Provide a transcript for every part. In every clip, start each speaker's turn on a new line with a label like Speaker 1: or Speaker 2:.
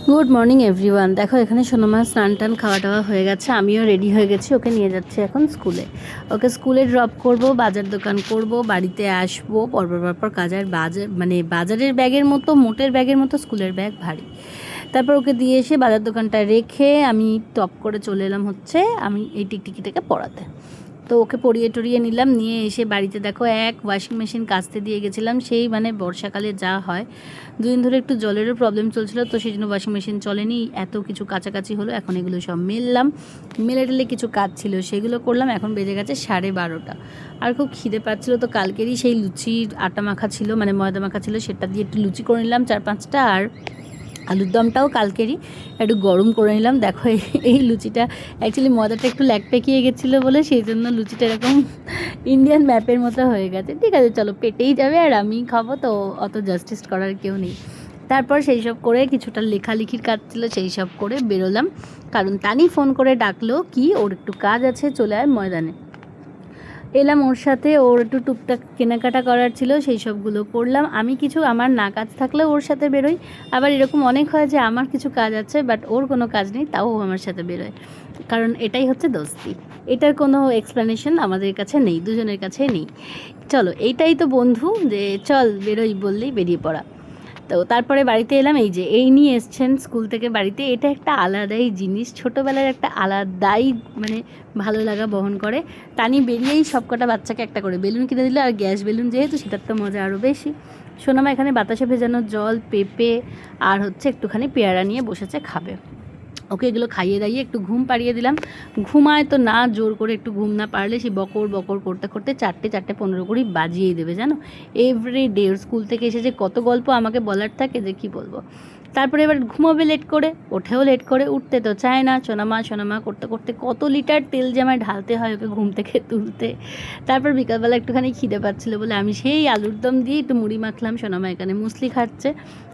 Speaker 1: Good morning everyone. দেখো এখানে সোনামা স্নান টান খাওয়া টাওয়া হয়ে গেছে, আমিও রেডি হয়ে গেছি। ওকে নিয়ে যাচ্ছি এখন স্কুলে। ওকে স্কুলে ড্রপ করব, বাজার দোকান করব, বাড়িতে আসবো। পরপর বাজারের ব্যাগের মতো, মোটের ব্যাগের মতো স্কুলের ব্যাগ ভারী। তারপর ওকে দিয়ে এসে বাজার দোকানটা রেখে আমি টপ করে চলে এলাম আমি এই টিকটিকিটাকে পড়াতে। তো ওকে পরিয়ে টরিয়ে নিলাম, নিয়ে এসে বাড়িতে দেখো ওয়াশিং মেশিন কাচতে দিয়ে গেছিলাম। সেই বর্ষাকালে যা হয়, দুদিন ধরে একটু জলেরও প্রবলেম চলছিল, তো সেই জন্য ওয়াশিং মেশিন চলেনি, এত কিছু কাছাকাছি হলো। এখন এগুলো সব মেলে টেলে কিছু কাজ ছিল সেগুলো করলাম। এখন বেজে গেছে 12:30। আর খুব খিদে পাচ্ছিলো, তো কালকেরই সেই লুচির আটা মাখা ছিল, ময়দা মাখা ছিল, সেটা দিয়ে একটু লুচি করে নিলাম 4-5টা। আর আলুর দমটাও কালকেরই একটু গরম করে নিলাম। দেখো এই লুচিটা অ্যাকচুয়ালি ময়দাটা একটু ল্যাক পেকিয়ে গেছিলো বলে সেই জন্য লুচিটা এরকম ইন্ডিয়ান ম্যাপের মতো হয়ে গেছে। ঠিক আছে, চলো, পেটেই যাবে আর আমি খাবো, তো অত জাস্টিস করার কেউ নেই। তারপর সেই সব করে কিছুটা লেখালেখির কাজ ছিল, সেই সব করে বেরোলাম। কারণ তানি ফোন করে ডাকলো কি ওর একটু কাজ আছে, চলে আয় ময়দানে। এলাম ওর সাথে, ওর একটু টুকটাক কেনাকাটা করার ছিল, সেই সবগুলো করলাম। আমি কিছু আমার না কাজ থাকলেও ওর সাথে বেরোই। আবার এরকম অনেক হয় যে আমার কিছু কাজ আছে বাট ওর কোনো কাজ নেই, তাও ও আমার সাথে বেরোয়। কারণ এটাই হচ্ছে দোস্তি, এটার কোনো এক্সপ্লেনেশন আমাদের কাছে নেই, দুজনের কাছে নেই। চলো, এইটাই তো বন্ধু, যে চল বেরোই বললেই বেরিয়ে পড়া। তো তারপরে বাড়িতে এলাম, এই নিয়ে এসছেন স্কুল থেকে বাড়িতে। এটা একটা আলাদাই জিনিস, ছোটোবেলার একটা আলাদাই ভালো লাগা বহন করে। তানি বেরিয়েই সবকটা বাচ্চাকে একটা করে বেলুন কিনে দিল, আর গ্যাস বেলুন যেহেতু, সেটার তো মজা আরও বেশি। সোনামা এখানে বাতাসে ভেজানো জল, পেঁপে আর একটুখানি পেয়ারা নিয়ে বসেছে খাবে। ওকে এগুলো খাইয়ে দাইয়ে একটু ঘুম পাড়িয়ে দিলাম। ঘুমায় তো না, জোর করে একটু ঘুম না পারলে সে বকর বকর করতে করতে 4:15 বাজিয়েই দেবে, জানো। এভরিডে স্কুল থেকে এসে যে কত গল্প আমাকে বলার থাকে যে কী বলবো। তারপরে এবার ঘুমাবে লেট করে, ওঠেও লেট করে, উঠতে তো চায় না। সোনামা করতে করতে কত লিটার তেল যে আমায় ঢালতে হয় ওকে ঘুম থেকে তুলতে। তারপর বিকালবেলা একটুখানি খিদে পাচ্ছিলো বলে আমি সেই আলুর দম দিয়ে একটু মুড়ি মাখলাম। সোনামা এখানে মুসলি খাচ্ছে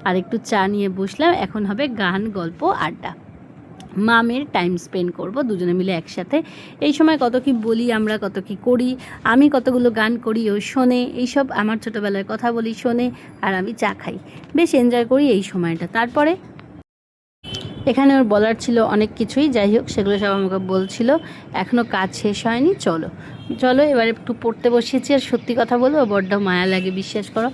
Speaker 1: আর একটু চা নিয়ে বসলাম। এখন হবে গান, গল্প, আড্ডা, মামের টাইম স্পেন্ড করব দুজনে মিলে একসাথে। এই সময় কত কি বলি আমরা, কত কি করি, আমি কতগুলো গান করি, ও শোনে। এইসব আমার ছোটোবেলার কথা বলি, শোনে, আর আমি চা খাই, বেশ এনজয় করি এই সময়টা। তারপরে এখানে ওর বলার ছিল অনেক কিছুই, যাই হোক সেগুলো সব আমাকে বলছিল। এখনও কাজ শেষ হয়নি, চলো এবার একটু পড়তে বসিয়েছি। আর সত্যি কথা বলবো, বড্ড মায়া লাগে, বিশ্বাস করো।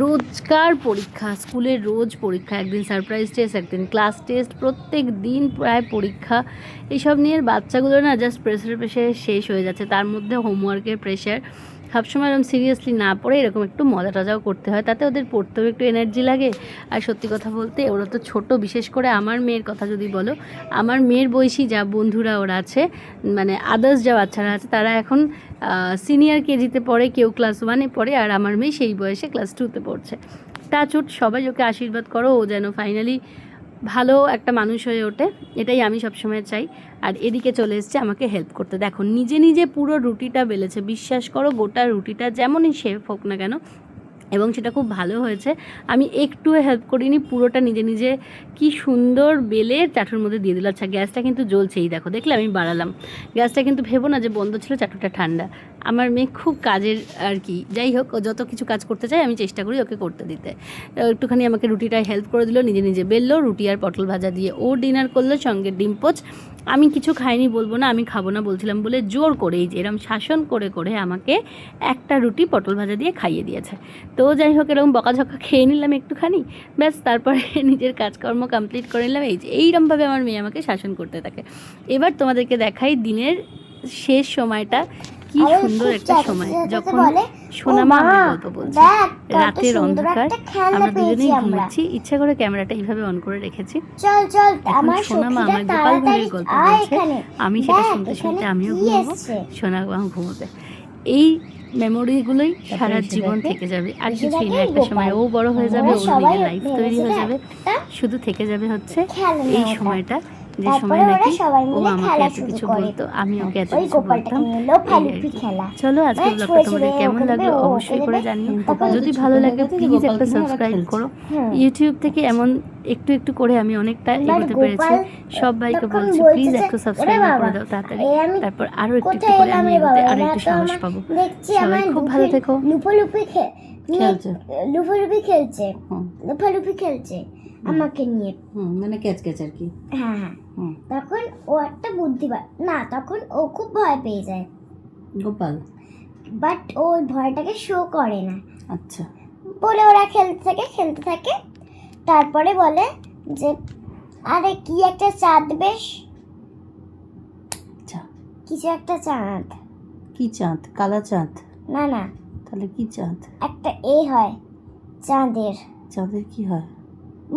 Speaker 1: রোজকার পরীক্ষা, স্কুলের রোজ পরীক্ষা, একদিন সারপ্রাইজ টেস্ট, একদিন ক্লাস টেস্ট, প্রত্যেক দিন প্রায় পরীক্ষা। এইসব নিয়ে বাচ্চাগুলো না জাস্ট প্রেশারে শেষ হয়ে যাচ্ছে। তার মধ্যে হোমওয়ার্কের প্রেশার, সবসময় এরকম সিরিয়াসলি না পড়ে এরকম একটু মজা টজাও করতে হয়, তাতে ওদের পড়তেও একটু এনার্জি লাগে। আর সত্যি কথা বলতে ওরা তো ছোটো, বিশেষ করে আমার মেয়ের কথা যদি বলো, আমার মেয়ের বয়সী যা বন্ধুরা ওরা আছে, আদার্স যা বাচ্চারা আছে, তারা এখন সিনিয়র কেজিতে পড়ে, কেউ ক্লাস 1-এ পড়ে, আর আমার মেয়ে সেই বয়সে ক্লাস 2-তে পড়ছে। টাচউড, সবাই ওকে আশীর্বাদ করো, ও যেন ফাইনালি ভালো একটা মানুষ হয়ে ওঠে, এটাই আমি সবসময় চাই। আর এদিকে চলে এসছে আমাকে হেল্প করতে। দেখো নিজে পুরো রুটিটা বেলেছে, বিশ্বাস করো, গোটা রুটিটা যেমনই শেফ হোক না কেন, এবং সেটা খুব ভালো হয়েছে। আমি একটু হেল্প করিনি, পুরোটা নিজে কি সুন্দর বেলে চাটুর মধ্যে দিয়ে দিল। আচ্ছা, গ্যাসটা কিন্তু জ্বলছেই, দেখলে আমি বাড়ালাম গ্যাসটা, কিন্তু ভেবো না যে বন্ধ ছিল, চাটুটা ঠান্ডা। আমার মেয়ে খুব কাজের আর কি, যাই হোক, ও যত কিছু কাজ করতে চাই আমি চেষ্টা করি ওকে করতে দিতে। একটুখানি আমাকে রুটিটা হেল্প করে দিল, নিজে বেললো, রুটি আর পটল ভাজা দিয়ে ও ডিনার করলো, সঙ্গে ডিম পোচ। আমি কিছু খাইনি, বলবো না আমি খাবো না বলছিলাম বলে জোর করেই যে এরম শাসন করে আমাকে একটা রুটি পটল ভাজা দিয়ে খাইয়ে দিয়েছে। তো যাই হোক, এরকম বকাঝকা খেয়ে নিলাম একটুখানি, ব্যাস। তারপরে নিজের কাজকর্ম কমপ্লিট করে নিলাম। এইরমভাবে আমার মেয়ে আমাকে শাসন করতে থাকে। এবার তোমাদেরকে দেখাই দিনের শেষ সময়টা, কি সুন্দর একটা সময়, যখন সোনামা আমার গল্প বলছে, রাতের অন্ধকার, আমরা দুজনেই ঘুমাচ্ছি। ইচ্ছা করে ক্যামেরাটা এইভাবে অন করে রেখেছি। এখন সোনামা আমার গোপাল ভাঁড়ের গল্প বলছে, আমি সেটা শুনতে শুনতে আমিও ঘুমাবো, সোনামা ঘুমাবে। এই মেমোরিগুলোই সারা জীবন থেকে যাবে, আর কিছুই না। একটা সময় ও বড় হয়ে যাবে, ওর নিজের লাইফ তৈরি হয়ে যাবে, শুধু থেকে যাবে হচ্ছে এই সময়টা, যে সময় নাকি ও আমাকে এত কিছু বলতো, আমি ওকে এত কিছু বলতাম। চলো, আজকে ব্লগটা তোমাদের কেমন লাগলো অবশ্যই করে জানিও। যদি ভালো লাগে প্লিজ একটা সাবস্ক্রাইব করো। ইউটিউব থেকে এমন একটু করে আমি অনেকটা এগোতে পেরেছি, সবাইকে বলছি প্লিজ একটু সাবস্ক্রাইব করে দাও তাড়াতাড়ি, তারপর আরও একটু করে আমি এগোতে আরও একটু সাহস পাবো। সবাই খুব ভালো থেকো।
Speaker 2: লুফালুফি খেলছে। আমাকে নিয়ে।
Speaker 1: মানে ক্যাচ আর কি।
Speaker 2: হ্যাঁ হ্যাঁ।
Speaker 1: হুম।
Speaker 2: তখন ও একটা বুদ্ধি না, তখন ও খুব ভয় পেয়ে যায়,
Speaker 1: গোপাল।
Speaker 2: বাট ও ওই ভয়টাকে শো করে না।
Speaker 1: আচ্ছা।
Speaker 2: বলে ওরা খেলতে থাকে। তারপরে বলে যে আরে কি একটা চাঁদ, বেশ
Speaker 1: আচ্ছা।
Speaker 2: কিছু একটা চাঁদ।
Speaker 1: কি চাঁদ? কালা চাঁদ?
Speaker 2: না না,
Speaker 1: তাহলে কি চাঁদ?
Speaker 2: একটা হয় চাঁদের।
Speaker 1: চাঁদের কি হয়?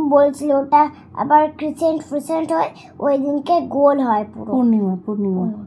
Speaker 2: বলছিল ওটা আবার ক্রিসেন্ট ফ্রিসেন্ট হয়, ওই দিনকে গোল হয় পুরো।
Speaker 1: পূর্ণিমা।